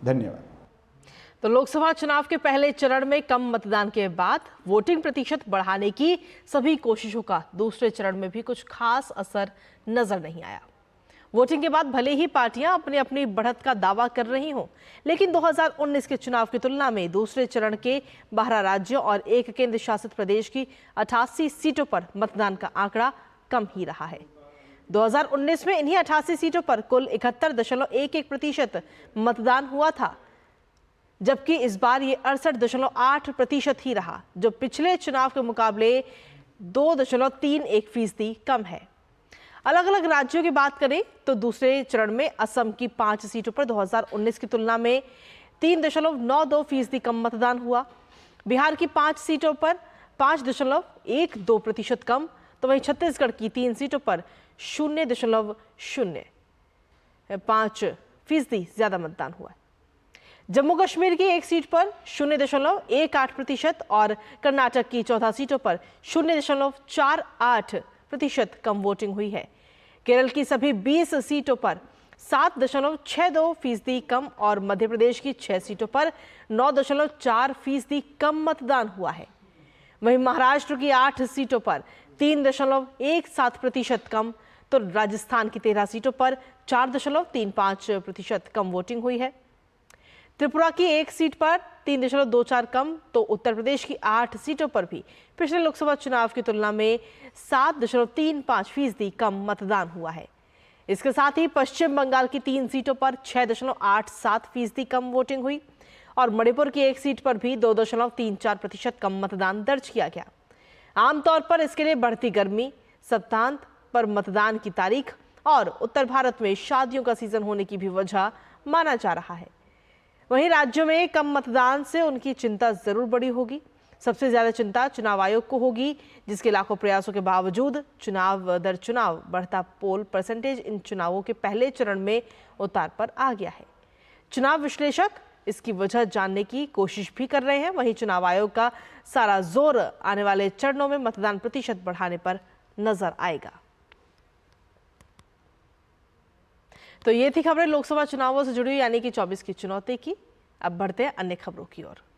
धन्यवाद। तो लोकसभा चुनाव के पहले चरण में कम मतदान के बाद वोटिंग प्रतिशत बढ़ाने की सभी कोशिशों का दूसरे चरण में भी कुछ खास असर नजर नहीं आया। वोटिंग के बाद भले ही पार्टियां अपनी अपनी बढ़त का दावा कर रही हों, लेकिन 2019 के चुनाव की तुलना में दूसरे चरण के 12 राज्यों और एक केंद्र शासित प्रदेश की 88 सीटों पर मतदान का आंकड़ा कम ही रहा है। 2019 में इन्हीं 88 सीटों पर कुल 71.11% मतदान हुआ था, जबकि इस बार ये 68.8% ही रहा, जो पिछले चुनाव के मुकाबले 2.31% कम है। अलग अलग राज्यों की बात करें तो दूसरे चरण में असम की 5 सीटों पर 2019 की तुलना में 3.92% कम मतदान हुआ। बिहार की 5 सीटों पर 5.12% कम, तो वहीं छत्तीसगढ़ की 3 सीटों पर 0.05% ज्यादा मतदान हुआ। जम्मू कश्मीर की 1 सीट पर 0.18% और कर्नाटक की 14 सीटों पर 0.48% कम वोटिंग हुई है। केरल की सभी 20 सीटों पर 7.62% कम और मध्य प्रदेश की 6 सीटों पर 9.4% कम मतदान हुआ है। वहीं महाराष्ट्र की 8 सीटों पर 3.17% कम, तो राजस्थान की 13 सीटों पर 4.35% कम वोटिंग हुई है। त्रिपुरा की 1 सीट पर 3.24 कम, तो उत्तर प्रदेश की 8 सीटों पर भी पिछले लोकसभा चुनाव की तुलना में 7.35% कम मतदान हुआ है। इसके साथ ही पश्चिम बंगाल की 3 सीटों पर 6.87% कम वोटिंग हुई और मणिपुर की 1 सीट पर भी 2.34% कम मतदान दर्ज किया गया। आमतौर पर इसके लिए बढ़ती गर्मी, सप्ताहांत पर मतदान की तारीख और उत्तर भारत में शादियों का सीजन होने की भी वजह माना जा रहा है। वहीं राज्यों में कम मतदान से उनकी चिंता जरूर बढ़ी होगी। सबसे ज्यादा चिंता चुनाव आयोग को होगी, जिसके लाखों प्रयासों के बावजूद चुनाव दर चुनाव बढ़ता पोल परसेंटेज इन चुनावों के पहले चरण में उतार पर आ गया है। चुनाव विश्लेषक इसकी वजह जानने की कोशिश भी कर रहे हैं। वहीं चुनाव आयोग का सारा जोर आने वाले चरणों में मतदान प्रतिशत बढ़ाने पर नजर आएगा। तो ये थी खबरें लोकसभा चुनावों से जुड़ी, यानी कि 24 की चुनौती की। अब बढ़ते हैं अन्य खबरों की ओर।